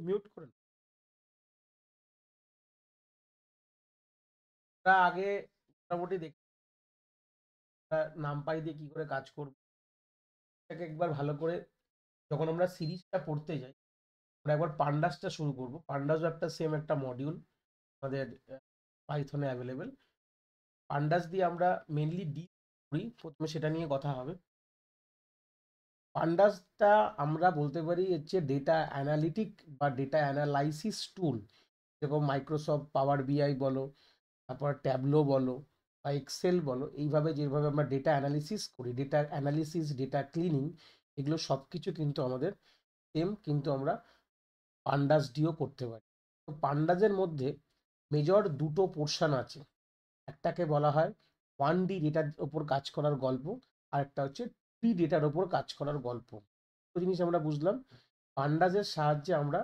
Mute করে আমরা আগে মোটামুটি দেখি নামপাই দিয়ে কি করে কাজ করবো এটাকে একবার ভালো করে যখন আমরা সিরিজটা পড়তে যাই আমরা একবার পান্ডাসটা শুরু করব। পান্ডাসও একটা সেম একটা মডিউল আমাদের পাইথনে অ্যাভেলেবেল। পান্ডাস দিয়ে আমরা মেনলি ডি করি, প্রথমে সেটা নিয়ে কথা হবে। পান্ডাসটা আমরা বলতে পারি হচ্ছে ডেটা অ্যানালিটিক বা ডেটা অ্যানালাইসিস টুল, যেরকম মাইক্রোসফট পাওয়ার বিআই বলো, তারপর ট্যাবলো বলো বা এক্সেল বলো, এইভাবে যেভাবে আমরা ডেটা অ্যানালিসিস করি, ডেটা অ্যানালিসিস, ডেটা ক্লিনিং, এগুলো সব কিছু কিন্তু আমাদের সেম কিন্তু আমরা পান্ডাস দিয়েও করতে পারি। তো পান্ডাসের মধ্যে মেজর দুটো পোর্শন আছে। একটাকে বলা হয় 1D ডেটার ওপর কাজ করার গল্প, আর একটা হচ্ছে 2D ডেটার ওপর কাজ করার গল্প। দুটো জিনিস আমরা বুঝলাম। পান্ডাসের সাহায্যে আমরা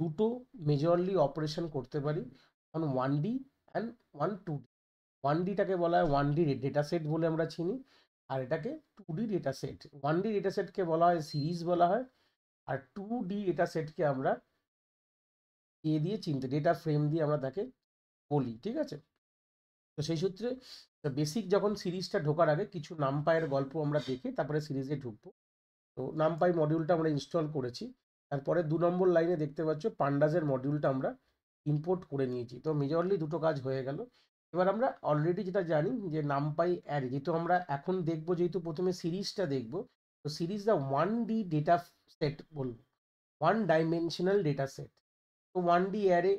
দুটো মেজরলি অপারেশন করতে পারি, অন 1D অ্যান্ড 2D। 1Dটাকে বলা হয় 1D ডেটা সেট বলে আমরা চিনি, আর এটাকে 2D data set. 1D data সেটকে বলা হয় সিরিজ বলা হয়, আর 2D ডেটা সেটকে আমরা দিয়ে চিনতে ডেটা ফ্রেম দিয়ে আমরা তাকে বলি, ঠিক আছে? তো সেই সূত্রে বেসিক যখন সিরিজটা ঢোকার আগে কিছু নামপাইয়ের গল্প আমরা দেখে তারপরে সিরিজে ঢুকবো। তো নামপাই মডিউলটা আমরা ইনস্টল করেছি। তারপরে 2 নম্বর লাইনে দেখতে পাচ্ছ পান্ডাসের মডিউলটা আমরা ইম্পোর্ট করে নিয়েছি। তো মেজরলি দুটো কাজ হয়ে গেল। এবার আমরা অলরেডি যেটা জানি যে নামপাই অ্যারে, যেহেতু আমরা এখন দেখবো, যেহেতু প্রথমে সিরিজটা দেখবো, তো series the 1D data set বলবো, 1 ডাইমেনশনাল ডেটা সেট। তো 1D অ্যারে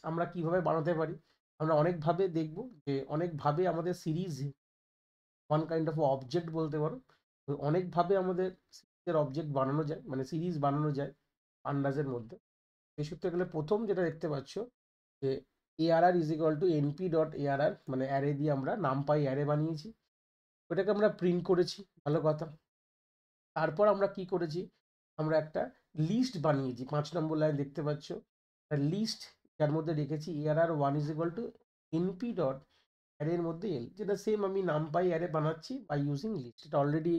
আমরা কিভাবে বানাতে পারি, আমরা অনেকভাবে দেখব, যে অনেকভাবে আমাদের series one kind of object বলতে পারো। তো অনেকভাবে আমাদের সিরিজের অবজেক্ট বানানো যায়, মানে সিরিজ বানানো যায় পান্ডাসের মধ্যে। এই সূত্রে গেলে প্রথম যেটা দেখতে পাচ্ছ যে ARR is equal to NP dot ARR, মানে অ্যারে দিয়ে আমরা নামপাই অ্যারে বানিয়েছি, ওটাকে আমরা প্রিন্ট করেছি, ভালো কথা। তারপর আমরা কি করেছি, আমরা একটা লিস্ট বানিয়েছি। 5 নম্বর লাইন দেখতে পাচ্ছ লিস্ট, যার মধ্যে রেখেছি ARR1 is equal to NP dot অ্যারের মধ্যে এল, যেটা সেম আমি নামপাই অ্যারে বানাচ্ছি বাই ইউজিং লিস্ট। এটা অলরেডি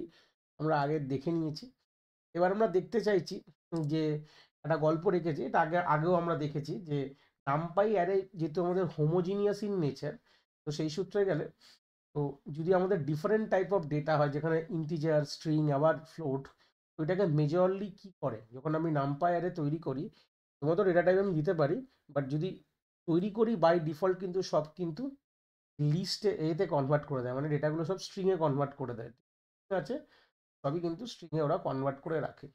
আমরা আগে দেখে নিয়েছি। এবার আমরা দেখতে চাইছি যে একটা গল্প রেখেছি, এটা আগেও আমরা দেখেছি যে নামপাই অ্যারে যেহেতু আমাদের হোমোজিনিয়াস ইন নেচার, তো সেই সূত্রে গেলে, তো যদি আমাদের ডিফারেন্ট টাইপ অফ ডেটা হয়, যেখানে ইন্টিজার, স্ট্রিং, আবার ফ্লোট, তো এটাকে মেজরলি কি করে, যখন আমি নামপাই অ্যারে তৈরি করি, শুধুমাত্র ডেটা টাইপ আমি দিতে পারি, বাট যদি তৈরি করি বাই ডিফল্ট কিন্তু সব কিন্তু লিস্টে এতে কনভার্ট করে দেয়, মানে ডেটাগুলো সব স্ট্রিংয়ে কনভার্ট করে দেয়, ঠিক আছে? সবই কিন্তু স্ট্রিংয়ে ওরা কনভার্ট করে রাখে।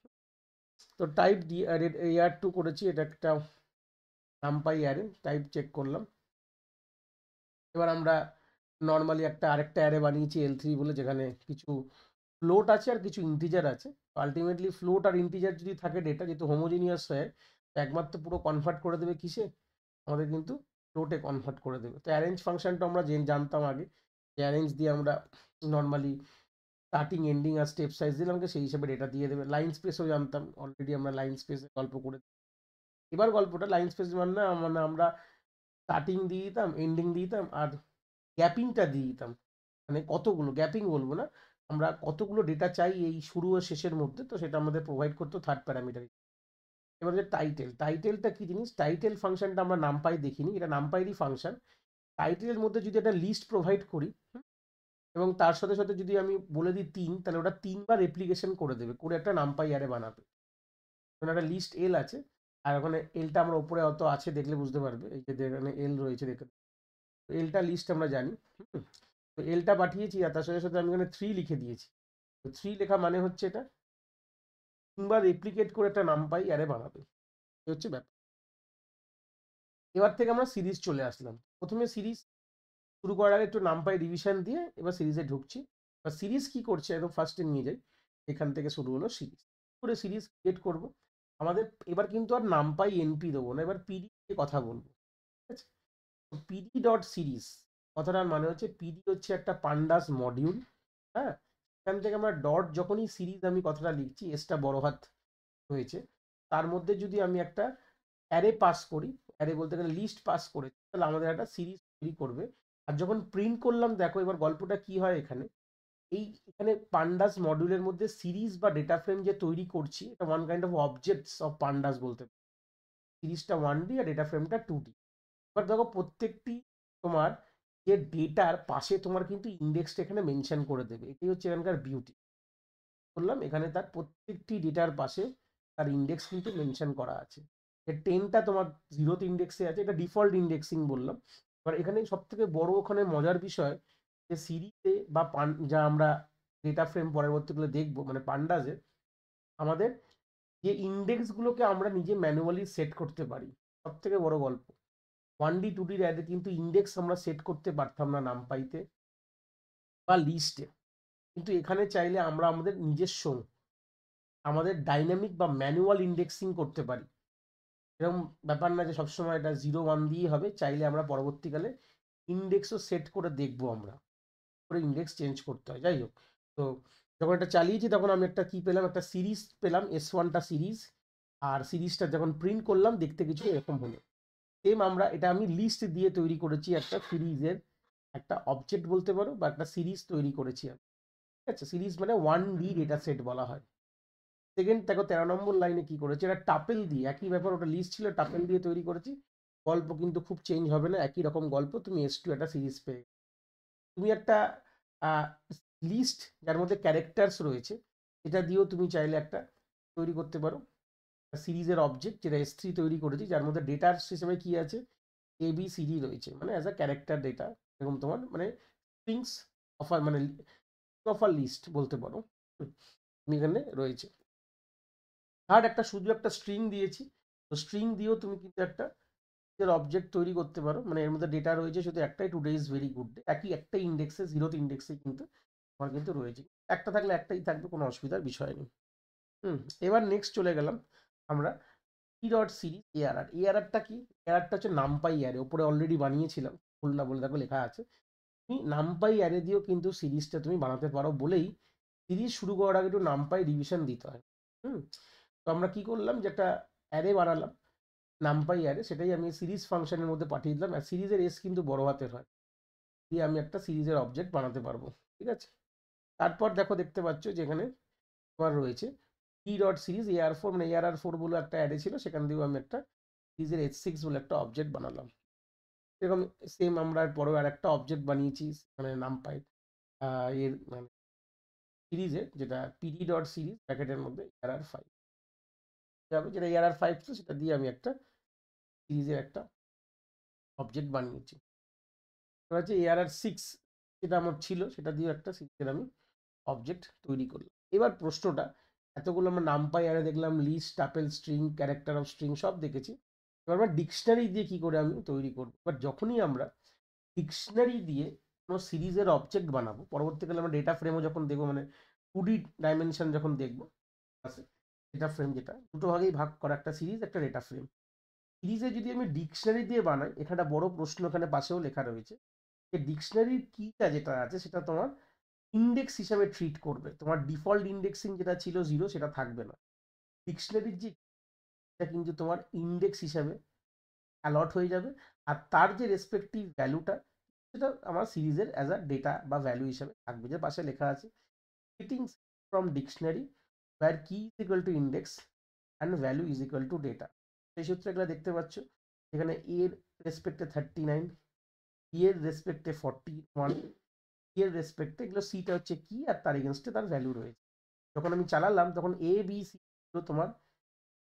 তো টাইপ দিয়ে AR2 করেছি, এটা একটা নামপাই অ্যারে, টাইপ চেক করলাম। এবার আমরা নর্মালি আরেকটা অ্যারে বানিয়েছি L3 বলে, যেখানে কিছু ফ্লোট আছে আর কিছু ইন্টিজার আছে। আলটিমেটলি ফ্লোট আর ইন্টিজার যদি থাকে ডেটা, যেহেতু হোমোজিনিয়াস হয়, একমাত্র পুরো কনভার্ট করে দেবে কিসে, আমাদের কিন্তু ফ্লোটে কনভার্ট করে দেবে। তো অ্যারেঞ্জ ফাংশনটা আমরা জানতাম আগে, যে অ্যারেঞ্জ দিয়ে আমরা নর্মালি স্টার্টিং, এন্ডিং আর স্টেপ সাইজ দিলাম, সেই হিসেবে ডেটা দিয়ে দেবে। লাইন স্পেসও জানতাম, অলরেডি আমরা লাইন স্পেসে গল্প করে। এবার গল্পটা লাইন স্পেস মানে আমরা স্টার্টিং দিয়ে দিতাম, এন্ডিং দিয়ে দিতাম, আর গ্যাপিংটা দিয়ে দিতাম। মানে কতগুলো গ্যাপিং বলবো না, আমরা কতগুলো ডেটা চাই এই শুরু ও শেষের মধ্যে, তো সেটা আমাদের প্রোভাইড করতো থার্ড প্যারামিটার। এবার যে টাইটেলটা কি জিনিস, টাইটেল ফাংশনটা আমরা নামপাই দেখিনি, এটা নামপাইরই ফাংশন। টাইটেলের মধ্যে যদি একটা লিস্ট প্রোভাইড করি, এবং তার সাথে সাথে যদি আমি বলে দিই 3, তাহলে ওটা 3বার রেপ্লিকেশন করে দেবে, করে একটা নামপাই অ্যারে বানাবে। একটা লিস্ট এল আছে, আর ওখানে এলটা আমরা উপরে অত আছে দেখলে বুঝতে পারবে, এই যে এখানে এল রয়েছে দেখে, এলটা লিস্ট আমরা জানি। তো এলটা পাঠিয়েছি, আর তার সাথে সাথে আমি এখানে 3 লিখে দিয়েছি। তো 3 লেখা মানে হচ্ছে এটা 3বার রেপ্লিকেট করে একটা নামপাই অ্যারে বানাবে, এই হচ্ছে ব্যাপার। এবার থেকে আমরা সিরিজ চলে আসলাম। প্রথমে সিরিজ শুরু করার আগে একটু নামপাই রিভিশন দিয়ে এবার সিরিজে ঢুকছি। বা সিরিজ কি করছে একদম ফার্স্টে নিয়ে যাই, এখান থেকে শুরু হলো সিরিজ। করে সিরিজ ক্রিয়েট করব আমাদের। এবার কিন্তু আর নামপাই এনপি দেবো না, এবার পিডি নিয়ে কথা বলবো, ঠিক আছে? পিডি ডট সিরিজ কথাটার মানে হচ্ছে, পিডি হচ্ছে একটা পান্ডাস মডিউল। হ্যাঁ, এখান থেকে আমরা ডট, যখনই সিরিজ আমি কথাটা লিখছি, এসটা বড় হাত হয়েছে, তার মধ্যে যদি আমি একটা অ্যারে পাস করি, অ্যারে বলতে গেলে লিস্ট পাস করে, তাহলে আমাদের একটা সিরিজ তৈরি করবে। আর যখন প্রিন্ট করলাম, দেখো এবার গল্পটা কি হয় এখানে, এই এখানে পান্ডাস মডিউলের মধ্যে সিরিজ বা ডেটা ফ্রেম যে তৈরি করছি, এটা one kind of objects of pandas বলতে পারি। সিরিজটা 1D আর ডেটা ফ্রেমটা 2D। এবার দেখো প্রত্যেকটি তোমার যে ডেটার পাশে তোমার কিন্তু ইন্ডেক্সটা এখানে মেনশন করে দেবে, এটাই হচ্ছে এখানকার বিউটি। বললাম এখানে তার প্রত্যেকটি ডেটার পাশে তার ইন্ডেক্স কিন্তু মেনশন করা আছে। এর 10টা তোমার 0th ইন্ডেক্সে আছে, এটা ডিফল্ট ইন্ডেক্সিং বললাম। এবার এখানে সব থেকে বড় ওখানে মজার বিষয় যে সিরিজে বা যা আমরা ডেটা ফ্রেম পরবর্তীকালে দেখবো মানে পান্ডাজে আমাদের যে ইন্ডেক্সগুলোকে আমরা নিজে ম্যানুয়ালি সেট করতে পারি। সব থেকে বড় গল্প 1D 2D অ্যাডে কিন্তু ইন্ডেক্স আমরা সেট করতে পারতাম না নামপাইতে বা লিস্টে, কিন্তু এখানে চাইলে আমরা আমাদের নিজস্ব আমাদের ডাইনামিক বা ম্যানুয়াল ইন্ডেক্সিং করতে পারি। এরকম ব্যাপার না যে সবসময় এটা 0 1 দিয়ে হবে, চাইলে আমরা পরবর্তীকালে ইন্ডেক্সও সেট করে দেখবো আমরা করে ইন্ডেক্স চেঞ্জ করতে হয়। যাই হোক, তো যখন এটা চালিয়েছি তখন আমি একটা কি পেলাম, একটা সিরিজ পেলাম, S1টা সিরিজ। আর সিরিজটা যখন প্রিন্ট করলাম দেখতে কিছু এরকম হলো। সেম আমরা এটা আমি লিস্ট দিয়ে তৈরি করেছি একটা সিরিজের একটা অবজেক্ট বলতে পারো বা একটা সিরিজ তৈরি করেছি আমি। ঠিক আছে, সিরিজ মানে 1D ডেটা সেট বলা হয়। সেকেন্ড দেখো 13 নম্বর লাইনে কি করেছে, এটা টাপেল দিয়ে একই ব্যাপার, ওটা লিস্ট ছিল টাপেল দিয়ে তৈরি করেছি। গল্প কিন্তু খুব চেঞ্জ হবে না, একই রকম গল্প, তুমি S2 একটা সিরিজ পেয়ে তুমি একটা লিস্ট যার মধ্যে ক্যারেক্টার্স রয়েছে, এটা দিয়েও তুমি চাইলে একটা তৈরি করতে পারো সিরিজের অবজেক্ট, যেটা S3 তৈরি করেছি, যার মধ্যে ডেটার হিসেবে কি আছে ABCD রয়েছে, মানে অ্যাজ আ ক্যারেক্টার ডেটা, এরকম তোমার মানে স্ট্রিংস অফার মানে অফার লিস্ট বলতে পারো। তুমি এখানে রয়েছে থার্ড একটা শুধু একটা স্ট্রিং দিয়েছি, তো স্ট্রিং দিয়েও তুমি কিন্তু একটা অবজেক্ট তৈরি করতে পারো, মানে এর মধ্যে ডেটা রয়েছে শুধু একটাই, today is very good day, একই একটা ইন্ডেক্সে 0th ইন্ডেক্সে কিন্তু আমার কিন্তু রয়েছে, একটা থাকলে একটাই থাকবে, কোনো অসুবিধার বিষয় নেই। এবার নেক্সট চলে গেলাম আমরা ই ডট সিরিজ এআরআর। এআরআরটা কি? এআরআরটা হচ্ছে নামপাই অ্যারে, ওপরে অলরেডি বানিয়েছিলাম, ভুল না বলে দেখো লেখা আছে। তুমি নামপাই অ্যারে দিয়েও কিন্তু সিরিজটা তুমি বানাতে পারো বলেই সিরিজ শুরু করার আগে একটু নামপাই রিভিশন দিতে হয়। হুম তো আমরা কি করলাম, যে একটা অ্যারে বানালাম নামপাই অ্যারে, সেটাই আমি সিরিজ ফাংশনের মধ্যে পাঠিয়ে দিলাম। আর সিরিজের এস কিন্তু বড় হাতের হয়, দিয়ে আমি একটা সিরিজের অবজেক্ট বানাতে পারবো। ঠিক আছে, তারপর দেখো দেখতে পাচ্ছ যেখানে তোমার রয়েছে ই ডট সিরিজ AR4, মানে ARR4 বলে একটা অ্যারে ছিল, সেখান দিয়েও আমি একটা সিরিজের H6 বলে একটা অবজেক্ট বানালাম। এরকম সেম আমরা পরেও আর একটা অবজেক্ট বানিয়েছি মানে নামপাই এর মানে সিরিজে, যেটা PD ডট সিরিজ প্যাকেটের মধ্যে ARR5 যাবে, যেটা ARR5 ছিল সেটা দিয়ে আমি একটা সিরিজের একটা অবজেক্ট বানিয়েছি। এবার হচ্ছে ARR6 যেটা আমার ছিল সেটা দিয়ে একটা সিরিজের আমি অবজেক্ট তৈরি করলাম। এবার প্রশ্নটা, এতগুলো আমরা নামপাই অ্যারে দেখলাম, list, tuple, string, character of string সব দেখেছি। এবার আমরা ডিকশনারি দিয়ে কি করে আমি তৈরি করবো। বাট যখনই আমরা ডিকশনারি দিয়ে কোনো সিরিজের অবজেক্ট বানাবো, পরবর্তীকালে আমরা ডেটা ফ্রেমও যখন দেখবো, মানে 2D ডাইমেনশন যখন দেখবো, আছে ডেটা ফ্রেম, যেটা দুটো ভাগেই ভাগ করা, একটা সিরিজ একটা ডেটা ফ্রেম। সিরিজে যদি আমি ডিকশনারি দিয়ে বানাই, এখানে বড় প্রশ্ন এখানে পাশেও লেখা রয়েছে যে ডিকশনারির কিটা যেটা আছে সেটা তোমার ইন্ডেক্স হিসাবে ট্রিট করবে, তোমার ডিফল্ট ইন্ডেক্সিং যেটা ছিল 0 সেটা থাকবে না। ডিকশনারির যে এটা কিন্তু তোমার ইন্ডেক্স হিসাবে অ্যালট হয়ে যাবে, আর তার যে রেসপেক্টিভ ভ্যালুটা সেটা আমার সিরিজের অ্যাজ আ ডেটা বা ভ্যালু হিসাবে থাকবে, যে পাশে লেখা আছে fittings from dictionary where key is equal to index and value is equal to data। সেই সূত্রে এগুলো দেখতে পাচ্ছ, এখানে এর রেসপেক্টে 39, এর রেসপেক্টে 41, এর রেসপেক্টে এগুলো সিটা হচ্ছে কি আর তার এগেনস্টে তার ভ্যালু রয়েছে। যখন আমি চালালাম তখন ABC তোমার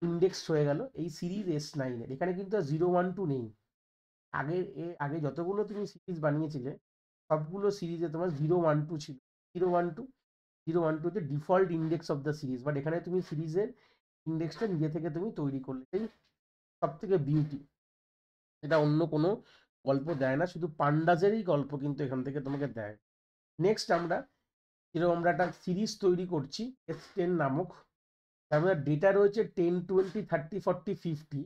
ইন্ডেক্স হয়ে গেল এই সিরিজ S9 এর। এখানে কিন্তু 0 1 2 নেই, আগে যতগুলো তুমি সিরিজ বানিয়েছিলে সবগুলো সিরিজে তোমার 0 1 2 ছিল। 0 1 2 হচ্ছে default index of the series, but এখানে তুমি সিরিজের ইন্ডেক্সটা নিজে থেকে তুমি তৈরি করলে, এই সব থেকে বিউটি। এটা অন্য কোনো গল্প দেয় না, শুধু পান্ডাজেরই গল্প কিন্তু এখান থেকে তোমাকে দেয়। নেক্সট আমরা যেরকম আমরা একটা সিরিজ তৈরি করছি S10 নামক, তার মধ্যে ডেটা রয়েছে 10 20 30 40 50।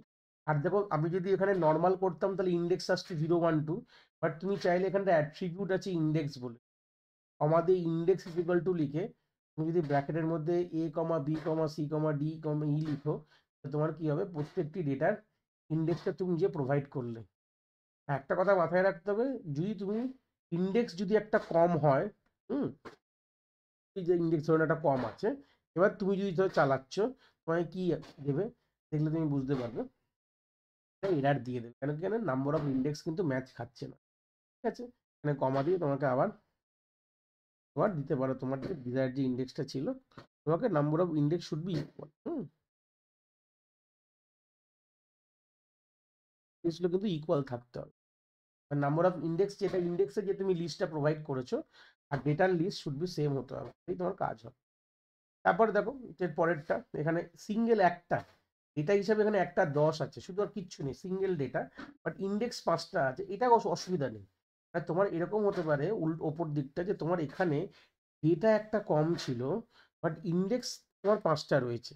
আর দেখো আমি যদি এখানে নর্মাল করতাম তাহলে ইন্ডেক্স আসছে 0 1 2, বাট তুমি চাইলে এখানটা অ্যাট্রিবিউট আছে ইন্ডেক্স বলে, আমাদের ইন্ডেক্স ইজ ইকুয়াল টু লিখে তুমি যদি ব্র্যাকেটের মধ্যে A, B, C, D, E লিখো, তো তোমার কি হবে, প্রত্যেকটি ডেটার ইন্ডেক্সটা তুমি নিজে প্রোভাইড করলে। একটা কথা মাথায় রাখতে হবে, যদি তুমি ইন্ডেক্স যদি একটা কম হয়, হুম যে ইন্ডেক্স ধরনেরটা কম আছে। এবার তুমি যদি ধরো চালাচ্ছ, তোমায় কি দেবে দেখলে তুমি বুঝতে পারবে, এরার দিয়ে দেবে। কেন কেন নাম্বার অফ ইন্ডেক্স কিন্তু ম্যাচ খাচ্ছে না। ঠিক আছে, এখানে কমা দিয়ে তোমাকে আবার আবার দিতে পারো তোমার যে ডিজায়ার যে ইন্ডেক্সটা ছিল, তোমাকে number of index should be equal. জিনিসগুলো কিন্তু ইকুয়াল থাকতে হবে। নাম্বার অফ ইন্ডেক্স, যেটা ইন্ডেক্সে যে তুমি লিস্টটা প্রোভাইড করেছো আর ডেটার লিস্ট শুড বি সেম হতে হবে, এই তোমার কাজ হবে। তারপরে দেখো যে পরেরটা, এখানে সিঙ্গেল একটা ডেটা হিসাবে এখানে একটা 10 আছে, শুধু আর কিচ্ছু নেই, সিঙ্গেল ডেটা, বাট ইন্ডেক্স 5টা আছে। এটা অসুবিধা নেই। আর তোমার এরকম হতে পারে ওপর দিকটা যে তোমার এখানে ডেটা একটা কম ছিল, বাট ইন্ডেক্স তোমার 5টা রয়েছে।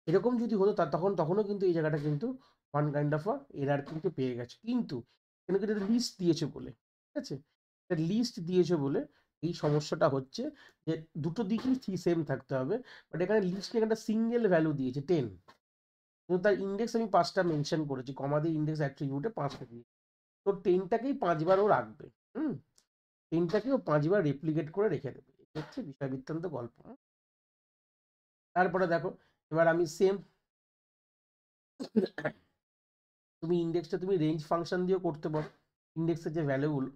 এরকম যদি হতো তখনও কিন্তু এই জায়গাটা কিন্তু ওয়ান কাইন্ড অফ এরার কিন্তু পেয়ে গেছে। কিন্তু এখানে কিন্তু লিস্ট দিয়েছে বলে, ঠিক আছে, লিস্ট দিয়েছে বলে এই সমস্যাটা হচ্ছে যে দুটো দিকই সেম থাকতে হবে। বাট এখানে লিস্টে একটা সিঙ্গেল ভ্যালু দিয়েছে 10, কিন্তু তার ইন্ডেক্স আমি 5টা মেনশন করেছি, কমা দিয়ে ইন্ডেক্স অ্যাট্রিবিউটে 5টা দিয়ে, তো 10টাকেই 5বার ও রাখবে। হুম, 10টাকেও 5বার রেপ্লিকেট করে রেখে দেবে। এটা হচ্ছে বিষয় বৃত্তান্ত গল্প। তারপরে দেখো, এবার আমি সেম, তুমি ইন্ডেক্সটা তুমি রেঞ্জ ফাংশন দিয়েও করতে পারো। ইন্ডেক্সের যে ভ্যালুগুলো,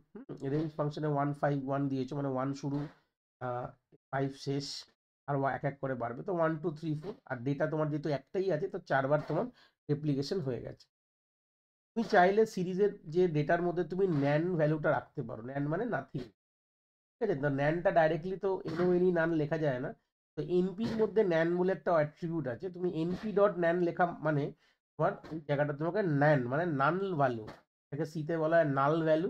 রেঞ্জ ফাংশনে 151 দিয়েছো, মানে 1 শুরু, 5 শেষ, আর এক এক করে বাড়বে, তো 1 2 3 4। আর ডেটা তোমার যেহেতু একটাই আছে, তো 4বার তোমার রেপ্লিকেশন হয়ে গেছে। তুমি চাইলে সিরিজের যে ডেটার মধ্যে তুমি ন্যান ভ্যালুটা রাখতে পারো, ন্যান মানে নাথিং। ঠিক আছে, তো ন্যানটা ডাইরেক্টলি তো এনো এনি নান লেখা যায় না। তো এনপির মধ্যে ন্যান বলে একটা অ্যাট্রিবিউট আছে, তুমি এনপি ডট ন্যান লেখা মানে তোমার ওই জায়গাটা তোমাকে ন্যান মানে নাল ভ্যালু, এটাকে সিতে বলা হয় নাল ভ্যালু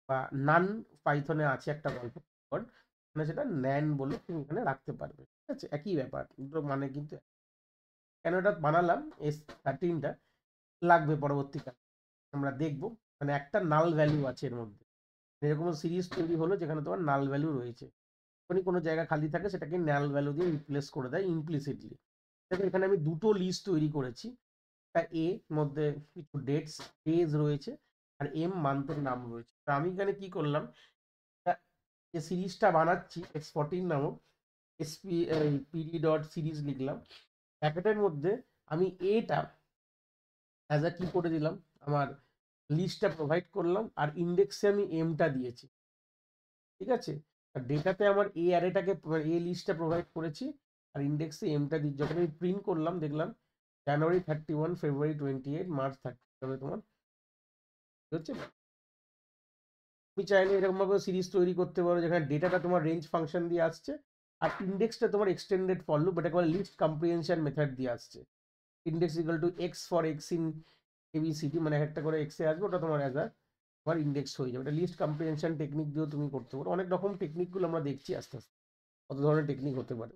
বা নান, পাইথনে আছে একটা গল্প, মানে সেটা ন্যান বলে তুমি এখানে রাখতে পারবে। ঠিক আছে, একই ব্যাপার, দুটো মানে কিন্তু কেন এটা বানালাম S13টা লাগবে পরবর্তীকালে, আমরা দেখবো। মানে একটা নাল ভ্যালু আছে এর মধ্যে, এরকম সিরিজ তৈরি হলো যেখানে তোমার নাল ভ্যালু রয়েছে, যখনই কোনো জায়গা খালি থাকে সেটাকে নাল ভ্যালু দিয়ে রিপ্লেস করে দেয় ইমপ্লিসিটলি। দেখো এখানে আমি দুটো লিস্ট তৈরি করেছি, একটা এ মধ্যে কিছু ডেটস ডেজ রয়েছে, আর এম মান্থের নাম রয়েছে। তো আমি এখানে কি করলাম, যে সিরিজটা বানাচ্ছি X14 নামক, এসপি পিডি ডট সিরিজ লিখলাম, প্যাকেটের মধ্যে আমি এটা অ্যাজ আ কি করে দিলাম, আমার লিস্টটা প্রোভাইড করলাম, আর ইন্ডেক্সে আমি এমটা দিয়েছি। ঠিক আছে, আর ডেটাতে আমার এ অ্যারেটাকে এ লিস্টটা প্রোভাইড করেছি, আর ইন্ডেক্সে এমটা দিই। যখন আমি প্রিন্ট করলাম দেখলাম জানুয়ারি 31, ফেব্রুয়ারি 28, মার্চ 30 হবে তোমার, হচ্ছে। তুমি চাইলে এরকমভাবে সিরিজ তৈরি করতে পারো যেখানে ডেটাটা তোমার রেঞ্জ ফাংশন দিয়ে আসছে, আর ইন্ডেক্সটা তোমার এক্সটেন্ডেড ফর লুপ, এটাকে বলে লিস্ট কম্প্রিহেনশন মেথড দিয়ে আসছে। Index equal to x for x in ABCD, মানে একটা করে এক্সে আসবে, ওটা তোমার অ্যাজ আ তোমার ইন্ডেক্স হয়ে যাবে। এটা লিস্ট কম্প্রিহেনশন টেকনিক দিয়েও তুমি করতে পারো। অনেক রকম টেকনিকগুলো আমরা দেখছি আস্তে আস্তে, কত ধরনের টেকনিক হতে পারে।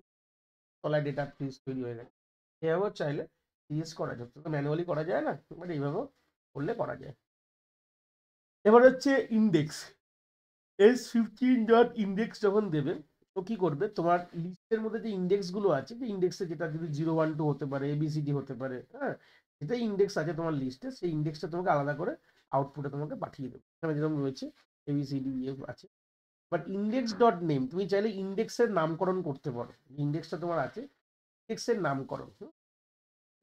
তলায় ডেটা ফ্রিজ তৈরি হয়ে গেছে, এভাবেও চাইলে সিরিজ করা যায়, তো ম্যানুয়ালি করা যায় না, বাট এইভাবেও করলে করা যায়। এবার হচ্ছে ইন্ডেক্স, S15 ডট ইন্ডেক্স যখন দেবে, তো কি করবে, তোমার লিস্টের মধ্যে যে ইন্ডেক্স গুলো আছে, যে ইন্ডেক্সে যেটা যদি 0 1 2 হতে পারে, এবিসিডি হতে পারে, হ্যাঁ, যেটা ইন্ডেক্স আছে তোমার লিস্টে, সেই ইন্ডেক্সটা তোমাকে আলাদা করে আউটপুটে তোমাকে পাঠিয়ে দেবে। এখানে যেরকম রয়েছে এবিসিডি এফ আছে। বাট ইন্ডেক্স ডট নেম তুমি চাইলে ইন্ডেক্সের নামকরণ করতে পারো, ইন্ডেক্সটা তোমার আছে, ইন্ডেক্সের নামকরণ,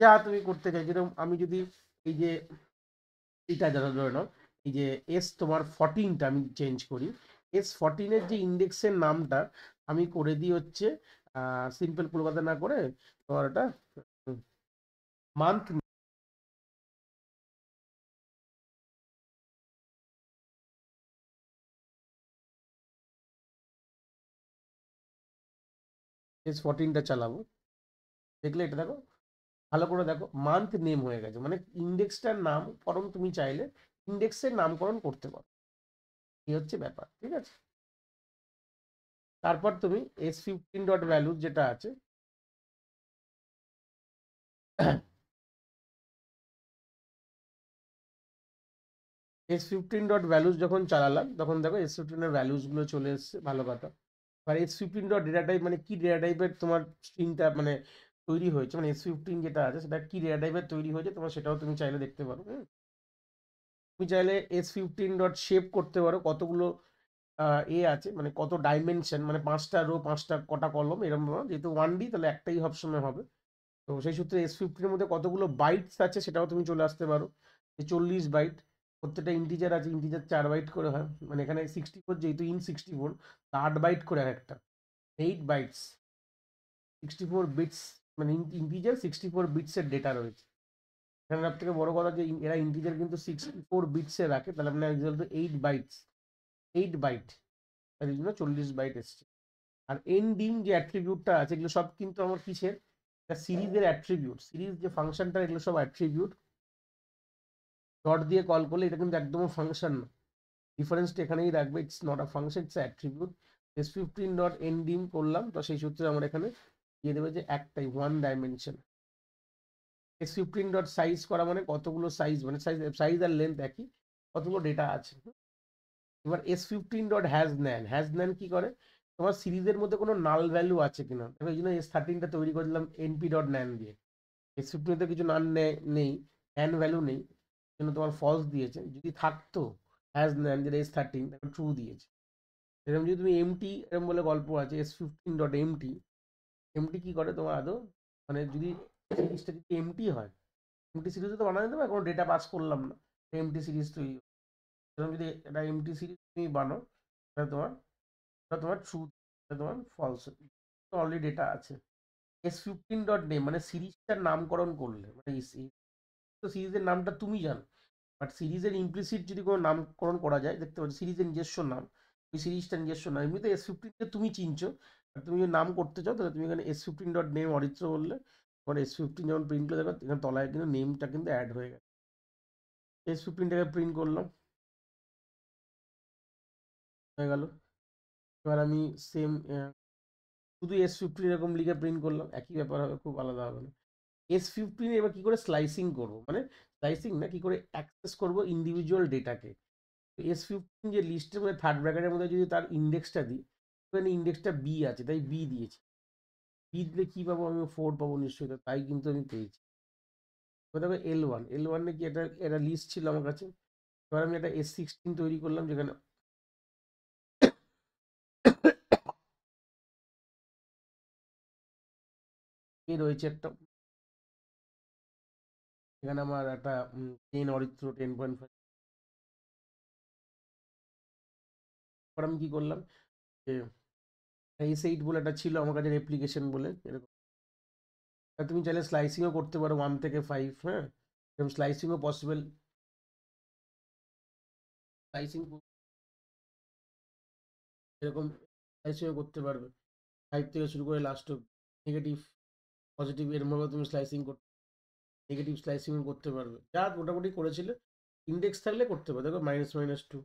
যা তুমি করতে চাই। যেরকম আমি যদি এই যে এটা ধরে নাও, এই যে তোমার 14টা আমি চেঞ্জ করি, S14-এর যে ইন্ডেক্সের নামটা আমি করে দিই হচ্ছে সিম্পল কলকাতা না করে তোমার ওটা মান্থ, S14টা চালাবো, দেখলে এটা দেখো, ভালো করে দেখো, মান্থ নেম হয়ে গেছে, মানে ইন্ডেক্সটার নামকরণ তুমি চাইলে ইন্ডেক্সের নামকরণ করতে পারো, এই হচ্ছে ব্যাপার। ঠিক আছে, তারপর তুমি S15 ডট ভ্যালু যেটা আছে, S15 ডট ভ্যালুস যখন চালালাম তখন দেখো S15 এর ভ্যালুস গুলো চলে এসছে, ভালো কথা। আর S15 ডট ডেটা টাইপ মানে কি, ডেটা টাইপের তোমার স্ট্রিংটা মানে তৈরি হয়েছে, মানে S15 যেটা আছে সেটা কি ডেটা টাইপের তৈরি হয়েছে তোমার, সেটাও তুমি চাইলে দেখতে পারো। তুমি চাইলে S15 ডট শেপ করতে পারো, কতগুলো এ আছে মানে কত ডাইমেনশন, মানে 5টা রো 5টা কটা কলম এরকম ভাবে, যেহেতু 1D তাহলে একটাই সবসময় হবে। তো সেই সূত্রে S50 এর মধ্যে কতগুলো বাইটস আছে সেটাও তুমি চলে আসতে পারো, যে 40 বাইট, প্রত্যেকটা ইন্টিজার আছে, ইন্টিজার 4 বাইট করে হয়, মানে এখানে 64 যেহেতু ইন 64, 8 বাইট করে একটা, 8 বাইটস, 64 বিটস, মানে ইন্টিজার 64 বিটসের ডেটা রয়েছে এখানে। সব থেকে বড় কথা যে এরা ইন্টিজার কিন্তু 64 বিটসে রাখে, তাহলে মানে 8 বাইটস, 8 বাইট, তার জন্য 40 বাইট এসছে। আর এন্ডিং যে অ্যাট্রিবিউটটা আছে এগুলো সব কিন্তু আমার কিসের, সিরিজের অ্যাট্রিবিউট, সিরিজ যে ফাংশনটা এগুলো সব অ্যাট্রিবিউট। ডট দিয়ে কল করলে এটা কিন্তু একদম ফাংশন না, ডিফারেন্সটা এখানেই রাখবে, it's not a function, it's attribute. S15 dot ending করলাম, তো সেই সূত্রে আমার এখানে দিয়ে দেবে যে একটাই 1 ডাইমেনশন। S15 ডট সাইজ করা মানে কতগুলো সাইজ, মানে সাইজ সাইজ আর লেন্থ একই, কতগুলো ডেটা আছে। এবার S15 ডট হ্যাজ নেন কি করে, তোমার সিরিজের মধ্যে কোনো নাল ভ্যালু আছে কিনা, এই জন্য S13টা তৈরি করে দিলাম np ডট ন্যান দিয়ে। S15 তে কিছু নান নেই, ন্যান ভ্যালু নেই, জন্য তোমার ফলস দিয়েছে। যদি থাকতো হ্যাজ নেন যেটা S13, ট্রু দিয়েছে। এরকম যদি তুমি এমটি এরকম বলে গল্প আছে S15 ডট এমটি কি করে তোমার আদৌ, মানে যদি সিরিজটা যদি এমটি হয়, এমটি সিরিজে তো বানানো যেতে পারে, কোনো ডেটা পাস করলাম না, এমটি সিরিজ তৈরি। এরকম যদি একটা এমটি সিরিজ তুমি বানাও, তাহলে তোমার ট্রু, তোমার ফলস, অলরেডি ডেটা আছে। S15 ডট নেম মানে সিরিজটার নামকরণ করলে, মানে তো সিরিজের নামটা তুমি জানো, বাট সিরিজের ইমপ্লিসিট যদি কোনো নামকরণ করা যায়, দেখতে পাচ্ছি সিরিজের নিজস্ব নাম, ওই সিরিজটা নিজস্ব নাম, এমনিতে S15কে তুমি চিনছো, আর তুমি যদি নাম করতে চাও তাহলে তুমি এখানে S15 ডট নেম অরিত্র বললে, তোমার S15 যেমন প্রিন্ট করে দেখো এখানে তলায় কিন্তু নেমটা কিন্তু অ্যাড হয়ে গেছে। S15টাকে প্রিন্ট করলাম, হয়ে গেল। এবার আমি সেম শুধু S15 এরকম লিখে প্রিন্ট করলাম, একই ব্যাপার হবে, খুব আলাদা হবে না। S15 এবার কি করে স্লাইসিং করবো, মানে স্লাইসিং না, কি করে অ্যাক্সেস করবো ইন্ডিভিজুয়াল ডেটাকে। S15 যে লিস্টের মধ্যে থার্ড ব্র্যাকেটের মধ্যে যদি তার ইন্ডেক্সটা দিই, ওখানে ইন্ডেক্সটা বি আছে, তাই বি দিয়েছি। বি দিলে কি পাবো, আমি 4 পাবো নিশ্চয়ই, তাই কিন্তু আমি পেয়েছি। এবার দেখো L1 এ কি এটা একটা লিস্ট ছিল আমার কাছে, এবার আমি একটা S16 তৈরি করলাম, যেখানে এ রয়েছে একটা, এখানে আমার একটা 10 অরিত্র 10.5। এবার আমি কি করলাম, যে S8 বলে একটা ছিল আমার কাছে রেপ্লিকেশন বলে এরকম, আর তুমি চাইলে স্লাইসিংও করতে পারো 1 থেকে 5, হ্যাঁ, এরকম স্লাইসিংও পসিবল, স্লাইসিং এরকম স্লাইসিংও করতে পারবে 5 থেকে শুরু করে লাস্ট নেগেটিভ পজিটিভ, এর মধ্যে তুমি স্লাইসিং করতে, নেগেটিভ স্লাইসিংও করতে পারবে, যা মোটামুটি করেছিলে। ইন্ডেক্স থাকলে করতে পারবে, দেখো -2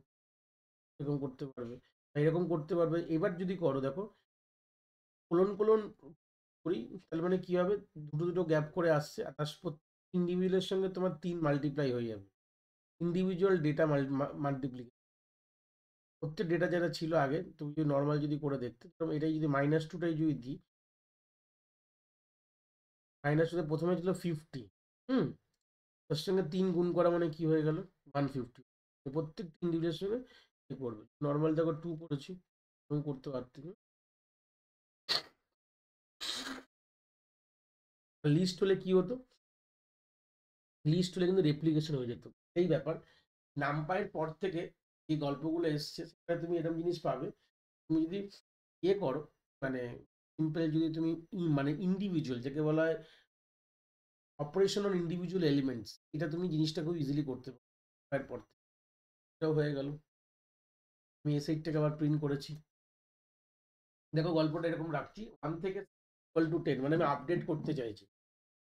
এরকম করতে পারবে, এরকম করতে পারবে। এবার যদি করো দেখো কোলন কোলন করি, তাহলে মানে কি হবে, দুটো দুটো গ্যাপ করে আসছে, আর তার ইন্ডিভিজুয়ালের সঙ্গে তোমার 3 মাল্টিপ্লাই হয়ে যাবে, ইন্ডিভিজুয়াল ডেটা মাল্টিপ্লিকেশন। প্রত্যেক ডেটা যেটা ছিল আগে তুমি যদি নর্মাল যদি করে দেখতে, তখন এটাই যদি -2টাই যদি দিই, -2 প্রথমে ছিল 50, হুম, তার সঙ্গে 3 গুণ করা মানে কি হয়ে গেল 150, প্রত্যেক ইন্ডিভিজুয়ালের সঙ্গে কি করবে, নর্মাল দেখো 2 করেছি, তুমি করতে পারতে, লিস্ট হলে কি হতো, লিস্ট হলে কিন্তু রেপ্লিকেশন হয়ে যেত, এই ব্যাপার। নামপাইয়ের পর থেকে যে গল্পগুলো এসছে সেটা তুমি এরকম জিনিস পাবে, তুমি যদি ইয়ে করো, মানে সিম্পল যদি তুমি মানে ইন্ডিভিজুয়াল যাকে বলা হয় অপারেশন অন ইন্ডিভিজুয়াল এলিমেন্টস, এটা তুমি জিনিসটা খুব ইজিলি করতে পারো এরপর থেকে। এটাও হয়ে গেল। আমি S8টাকে আবার প্রিন্ট করেছি, দেখো গল্পটা এরকম রাখছি 1 থেকে =10, মানে আমি আপডেট করতে চাইছি।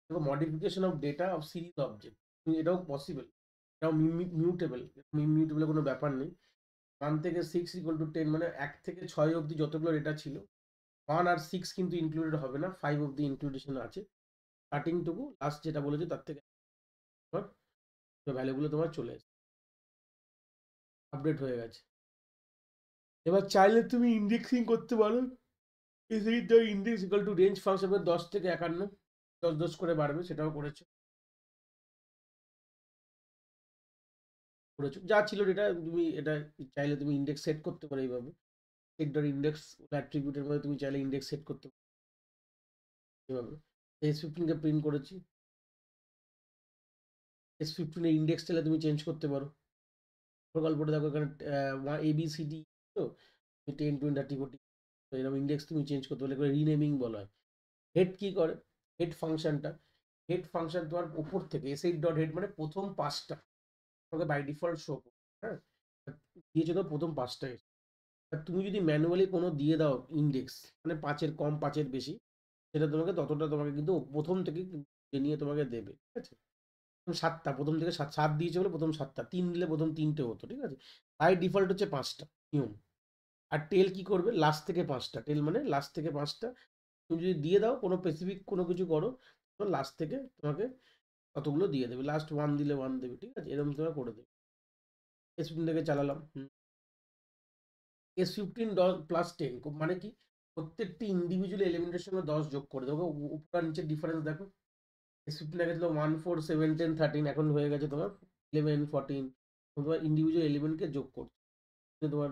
দেখো modification of data of series object, এটাও পসিবল, এটাও মিউটেবল, মিউটেবল কোনো ব্যাপার নেই। 1 থেকে 6 =10, মানে 1 থেকে 6 অবধি যতগুলো ডেটা ছিল, 1 আর 6 কিন্তু ইনক্লুডেড হবে না, 5 অবধি ইনক্লুডেশন আছে, স্টার্টিং টুকু লাস্ট যেটা বলেছে তার থেকে ভ্যালুগুলো তোমার চলে এসেছে, আপডেট হয়ে গেছে। এবার চাইলে তুমি ইন্ডেক্সিং করতে পারো, index equal two range function 10 থেকে 51, 10 10 করে বাড়বে, সেটাও করেছে। করেছো যা ছিল ডেটা, তুমি এটা চাইলে তুমি ইন্ডেক্স সেট করতে পারো এইভাবে। সেট ডট ইন্ডেক্স অ্যাট্রিবিউটের মধ্যে তুমি চাইলে ইন্ডেক্স সেট করতে পারো এভাবে। S15 কে প্রিন্ট করেছি, S15 এর ইন্ডেক্স চাইলে তুমি চেঞ্জ করতে পারো। গল্পটা দেখো এখানে ABCD, তো 10 20 30 40, তো এরকম ইন্ডেক্স তুমি চেঞ্জ করতে পারলে রিনেমিং বলা হয়। হেড কি করে, হেড ফাংশনটা, হেড ফাংশন তোমার উপর থেকে এস8 ডট হেড মানে প্রথম পাঁচটা তোমাকে বাই ডিফল্ট শো করবে, হ্যাঁ দিয়েছে তো প্রথম পাঁচটা। আর তুমি যদি ম্যানুয়ালি কোনো দিয়ে দাও ইন্ডেক্স, মানে 5-এর কম 5-এর বেশি, সেটা তোমাকে ততটা তোমাকে কিন্তু প্রথম থেকে নিয়ে তোমাকে দেবে, ঠিক আছে। সাতটা প্রথম থেকে সাত সাত দিয়েছে বলে প্রথম সাতটা, তিন দিলে প্রথম তিনটে হতো, ঠিক আছে। বাই ডিফল্ট হচ্ছে পাঁচটা নিয়ম। আর টেল কি করবে, লাস্ট থেকে পাঁচটা, টেল মানে লাস্ট থেকে পাঁচটা। তুমি যদি দিয়ে দাও কোনো স্পেসিফিক কোনো কিছু করো, তো লাস্ট থেকে তোমাকে কতগুলো দিয়ে দেবে, লাস্ট ওয়ান দিলে ওয়ান দেবে, ঠিক আছে, এরকম তোমার করে দেবে। S15 থেকে চালালাম। S15+10 মানে কি, প্রত্যেকটি ইন্ডিভিজুয়াল এলিমেন্টের সঙ্গে 10 যোগ করে দেবো। উপর আর নিচের ডিফারেন্স দেখো, S15 আগে ছিল 1 4 7 10 13, এখন হয়ে গেছে তোমার 11 14। তোমার ইন্ডিভিজুয়াল এলিমেন্টকে যোগ করছে, তোমার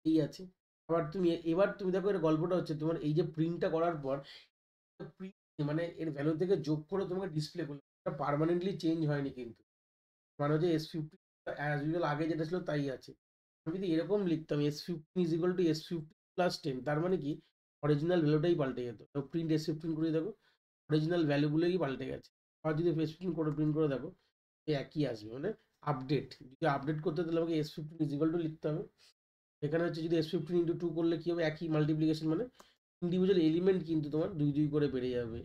এই আছে। আবার তুমি এবার তুমি দেখো এর গল্পটা হচ্ছে তোমার এই যে প্রিন্টটা করার পর প্রিন্ট মানে এর ভ্যালু থেকে যোগ করে তোমাকে ডিসপ্লে করলো, এটা পার্মানেন্টলি চেঞ্জ হয়নি কিন্তু। মানে হচ্ছে S15 অ্যাজ ইউজুয়াল আগে যেটা ছিল তাই আছে। আমি যদি এরকম লিখতাম S15 = S15+10, তার মানে কি অরিজিনাল ভ্যালুটাই পাল্টে যেত। তো প্রিন্ট S15 করে দেখো, অরিজিনাল ভ্যালুগুলোই পাল্টে গেছে। আর যদি S15 করে প্রিন্ট করে দেখো, একই আসবে, মানে আপডেট। যদি আপডেট করতে তাহলে আমাকে S15 লিখতে হবে। এখানে হচ্ছে যদি S15 × 2 করলে কি হবে, একই মাল্টিপ্লিকেশন, মানে ইন্ডিভিজুয়াল এলিমেন্ট কিন্তু তোমার দুই দুই করে বেড়ে যাবে।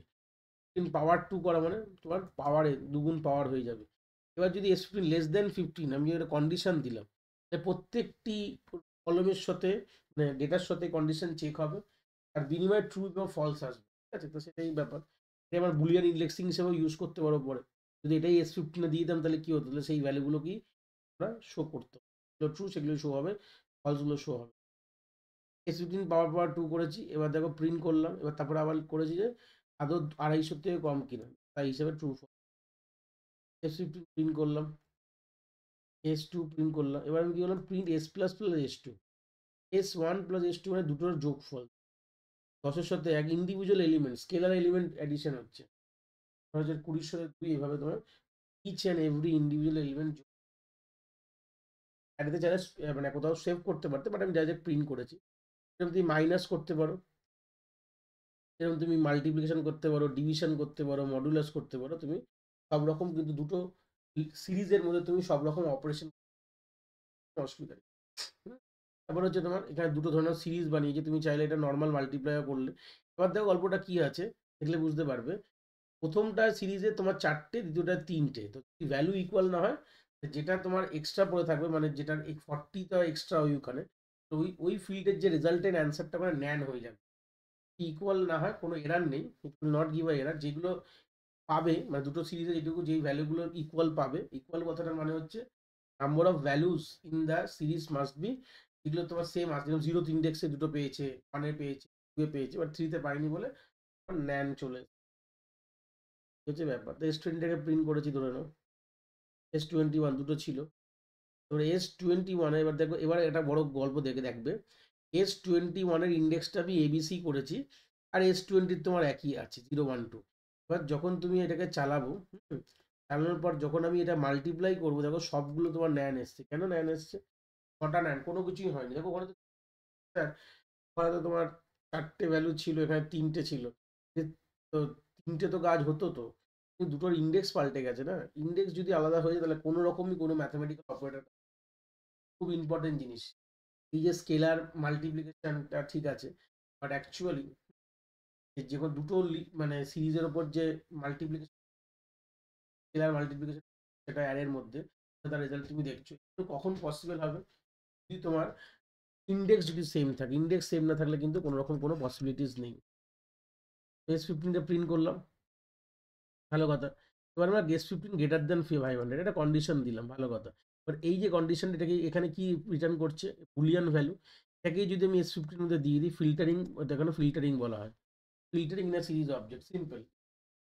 পাওয়ার 2 করা মানে তোমার পাওয়ারে দুগুণ পাওয়ার হয়ে যাবে। এবার যদি S15 <15, আমি একটা কন্ডিশন দিলাম, প্রত্যেকটি কলমের সাথে মানে ডেটার সাথে কন্ডিশন চেক হবে, আর বিনিময়ে ট্রু এবং ফলস আসবে, ঠিক আছে। তো সেটাই ব্যাপার, এটা আমার বুলিয়ান ইন্ডেক্সিং হিসেবেও ইউজ করতে পারো পরে। যদি এটাই S15 দিয়ে দিতাম তাহলে কি হতো, তাহলে সেই ভ্যালুগুলো কি আমরা শো করতো, ট্রু সেগুলো শো হবে, ফলসগুলো শো হবে। S15 পাওয়ার পর 2 করেছি, এবার দেখো প্রিন্ট করলাম, এবার তারপরে আবার করেছি যে আদৌ 250 থেকে কম কিনা, তাই হিসেবে ট্রু। S15 প্রিন্ট করলাম, S2 প্রিন্ট করলাম, এবার আমি কি করলাম, প্রিন্ট S++S2, S1+S2 মানে দুটোর যোগফল। 10-এর সাথে এক individual element, scalar element addition হচ্ছে, 2020 সালে 2, এইভাবে তোমার each and every individual element অ্যাডতে চাইলে মানে কোথাও সেভ করতে পারতে, বাট আমি ডাইরেক্ট প্রিন্ট করেছি। এরকম তুমি মাইনাস করতে পারো, এরকম তুমি মাল্টিপ্লিকেশন করতে পারো, ডিভিশন করতে পারো, মডুলাস করতে পারো, তুমি সব রকম কিন্তু দুটো সিরিজের মধ্যে তুমি সব রকম অপারেশন, অসুবিধা নেই। হুম? তারপর হচ্ছে তোমার এখানে দুটো ধরনের সিরিজ বানিয়েছে, তুমি চাইলে এটা নর্মাল মাল্টিপ্লাই করলে। এবার দেখো গল্পটা কি আছে, দেখলে বুঝতে পারবে। প্রথমটা সিরিজে তোমার 4টে, দ্বিতীয়টা 3টে, তো ভ্যালু ইকুয়াল না হয়, যেটা তোমার এক্সট্রা পড়ে থাকবে, মানে যেটার 40টা এক্সট্রা ওই ওখানে, তো ওই ফিল্ডের যে রেজাল্টের অ্যান্সারটা মানে ন্যান হয়ে যাবে। ইকুয়াল না হয় কোনো এরার নেই, it will not give a error. যেগুলো পাবে মানে দুটো সিরিজে যেটুকু যেই ভ্যালুগুলো ইকুয়াল পাবে, ইকুয়াল কথাটার মানে হচ্ছে number of values in the series must be, এগুলো তোমার সেম আছে। যেমন 0th ইন্ডেক্সে দুটো পেয়েছে, 1-এ পেয়েছে, 2-এ পেয়েছে, বাট 3-তে পাইনি বলে ন্যান চলে হচ্ছে ব্যাপার। তো S20টাকে প্রিন্ট করেছি ধরে নাও, S21 দুটো ছিল। এবার S21 এবার দেখো, এবার একটা বড় গল্প দেখবে। S21-এর ইন্ডেক্সটা আমি ABC করেছি, আর S20 তোমার একই আছে 0 1 2। এবার যখন তুমি এটাকে চালাবো, চালানোর পর যখন আমি এটা মাল্টিপ্লাই করবো, দেখো সবগুলো তোমার ন্যান এসছে। কেন ন্যান এসছে, কটা ন্যান, কোনো কিছুই হয়নি। দেখো ওখানে তো ওখানে তো তোমার 4টে ভ্যালু ছিল, এখানে 3টে ছিল, তো 3টে তো কাজ হতো তো, কিন্তু দুটোর ইন্ডেক্স পাল্টে গেছে না। ইন্ডেক্স যদি আলাদা হয়ে যায় তাহলে কোনো রকমই কোনো ম্যাথামেটিক্যাল অপারেটর, খুব ইম্পর্টেন্ট জিনিস। এই যে স্কেলার মাল্টিপ্লিকেশনটা ঠিক আছে, বাট অ্যাকচুয়ালি যে কোনো দুটো মানে সিরিজের ওপর যে মাল্টিপ্লিকেশন, স্কেলার মাল্টিপ্লিকেশন, সেটা অ্যারের মধ্যে, তার রেজাল্ট তুমি দেখছো, কিন্তু কখন পসিবল হবে, যদি তোমার ইন্ডেক্স যদি সেম থাকে। ইন্ডেক্স সেম না থাকলে কিন্তু কোনো রকম কোনো পসিবিলিটিস নেই। S15টা প্রিন্ট করলাম, ভালো কথা। এবার আমরা S15 > 500 এটা কন্ডিশন দিলাম, ভালো কথা। এবার এই যে কন্ডিশন, এটাকে এখানে কি রিটার্ন করছে, বুলিয়ান ভ্যালু। এটাকেই যদি আমি S15 মধ্যে দিয়ে দিই, ফিল্টারিং, দেখানো ফিল্টারিং বলা হয়, filtering in series object, simple.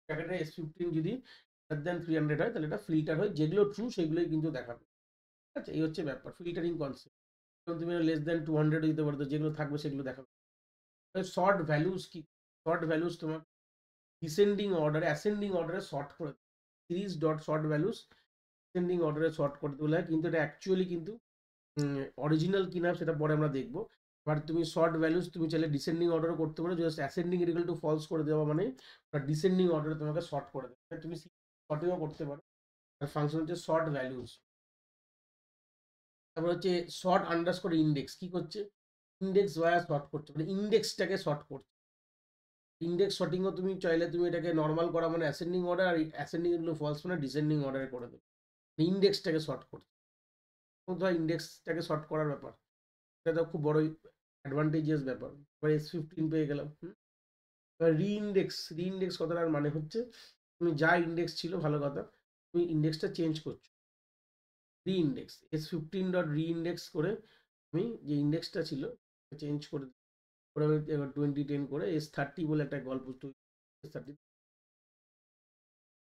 প্যাকেটে S15 যদি <> 300 হয় তাহলে এটা ফিল্টার হয়, যেগুলো ট্রু সেগুলোই কিন্তু দেখাবে। আচ্ছা, এই হচ্ছে ব্যাপার ফিল্টারিং কনসেপ্ট। যেমন তুমি লেস দ্যান 200 দিতে পারো, তো যেগুলো থাকবে সেগুলো দেখাবে। শর্ট ভ্যালুজ কি? শর্ট ভ্যালুজ তোমার ডিসেন্ডিং অর্ডারে অ্যাসেন্ডিং অর্ডারে শর্ট করে series dot short values descending অর্ডারে শর্ট করতে বলে, কিন্তু এটা অ্যাকচুয়ালি কিন্তু অরিজিনাল কিনা সেটা পরে আমরা দেখবো। বাট তুমি শর্ট ভ্যালুজ তুমি চাইলে ডিসেন্ডিং অর্ডারও করতে পারো, just ascending equal to false করে দেওয়া মানে ডিসেন্ডিং অর্ডারে তোমাকে শর্ট করে দেবে, তুমি শর্টিংও করতে পারো। আর ফাংশন হচ্ছে শর্ট ভ্যালুজ। তারপর হচ্ছে শর্ট আন্ডারস্কোর ইন্ডেক্স কি করছে, ইন্ডেক্স ভায়া শর্ট করছে, মানে ইন্ডেক্সটাকে শর্ট করছে। ইন্ডেক্স শর্টিংও তুমি চাইলে তুমি এটাকে নর্মাল করা মানে অ্যাসেন্ডিং অর্ডার, আর অ্যাসেন্ডিং ইকুয়াল টু ফলস মানে ডিসেন্ডিং অর্ডারে করে দেবে, ইন্ডেক্সটাকে শর্ট করছে। ধর ইন্ডেক্সটাকে শর্ট করার ব্যাপার, এটা তো খুব বড় অ্যাডভান্টেজিয়াস ব্যাপার। এবার S15 পেয়ে গেলাম। রিইন্ডেক্স কথাটার মানে হচ্ছে তুমি যা ইন্ডেক্স ছিল ভালো কথা, তুমি ইন্ডেক্সটা চেঞ্জ করছো। রিইন্ডেক্স S15 ডট রিইন্ডেক্স করে আমি যে ইন্ডেক্সটা ছিল চেঞ্জ করে আমি 2010 করে S30 বলে একটা গল্প তৈরি, S30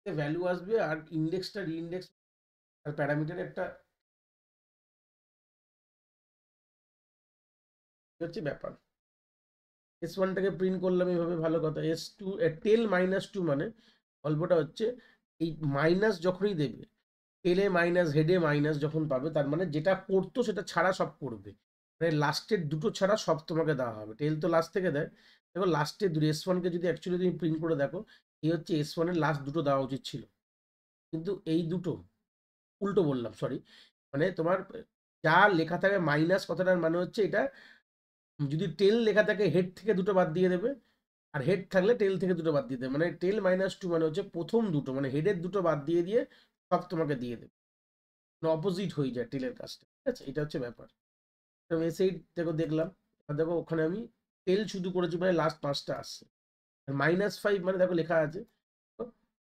ভ্যালু আসবে, আর ইন্ডেক্সটা রিইন্ডেক্স আর প্যারামিটার একটা হচ্ছে ব্যাপার। S1টাকে প্রিন্ট করলাম এইভাবে ভালো কথা। S2 টেল -2 মানে গল্পটা হচ্ছে এই মাইনাস যখনই দেবে, টেলে মাইনাস হেডে মাইনাস যখন পাবে, তার মানে যেটা করতো সেটা ছাড়া সব করবে, মানে লাস্টের দুটো ছাড়া সব তোমাকে দেওয়া হবে। টেল তো লাস্ট থেকে দেয়, দেখো লাস্টের দুটো S1কে যদি অ্যাকচুয়ালি তুমি প্রিন্ট করে দেখো, এই হচ্ছে S1-এর লাস্ট দুটো দেওয়া উচিত ছিল, কিন্তু এই দুটো উল্টো বললাম, সরি। মানে তোমার যা লেখা থাকে মাইনাস কথাটার মানে হচ্ছে এটা, যদি টেল লেখা থাকে হেড থেকে দুটো বাদ দিয়ে দেবে, আর হেড থাকলে টেল থেকে দুটো বাদ দিয়ে দেবে, মানে টেল -2 মানে হচ্ছে প্রথম দুটো মানে হেডের দুটো বাদ দিয়ে দিয়ে সব তোমাকে দিয়ে দেবে, অপোজিট হয়ে যায় টেলের কাজটা, ঠিক আছে, এটা হচ্ছে ব্যাপার। তো সেই দেখো দেখলাম, আর দেখো ওখানে আমি টেল শুধু করেছি মানে লাস্ট 5টা আসছে, আর -5 মানে দেখো লেখা আছে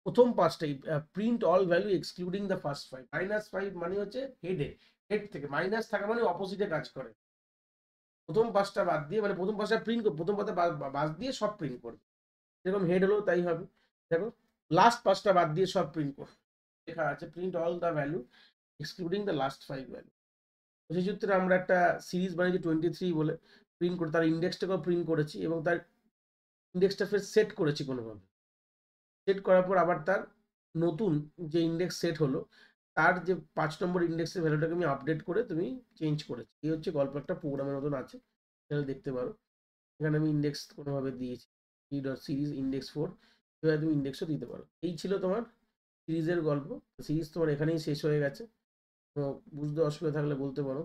প্রথম 5টাই print all value excluding the first 5। -5 মানে হচ্ছে হেডে, হেড থেকে মাইনাস থাকা মানে অপোজিটে কাজ করে, প্রথম 5টা বাদ দিয়ে মানে প্রথম 5টা প্রিন্ট, প্রথম 5টা বাদ দিয়ে সব প্রিন্ট করবে, যেরকম হেড হলেও তাই হবে। দেখো লাস্ট 5টা বাদ দিয়ে সব প্রিন্ট করবে, লেখা আছে print all the value excluding the last 5 value. সেই সূত্রে আমরা একটা সিরিজ বানিয়েছি 23 বলে, প্রিন্ট করে তার ইন্ডেক্সটাকেও প্রিন্ট করেছি, এবং তার ইন্ডেক্সটা ফের সেট করেছি কোনোভাবে, সেট করার পর আবার তার নতুন যে ইন্ডেক্স সেট হলো তার যে 5 নম্বর ইন্ডেক্সের ভ্যালুটাকে আমি আপডেট করে তুমি চেঞ্জ করেছি। এই হচ্ছে গল্প, একটা প্রোগ্রামের মতন আছে, তাহলে দেখতে পারো এখানে আমি ইন্ডেক্স কোনোভাবে দিয়েছি সিরিজ ইন্ডেক্স 4, এবার তুমি ইন্ডেক্সও দিতে পারো। এই ছিল তোমার সিরিজের গল্প। সিরিজ তোমার এখানেই শেষ হয়ে গেছে, তো বুঝতে অসুবিধা থাকলে বলতে পারো।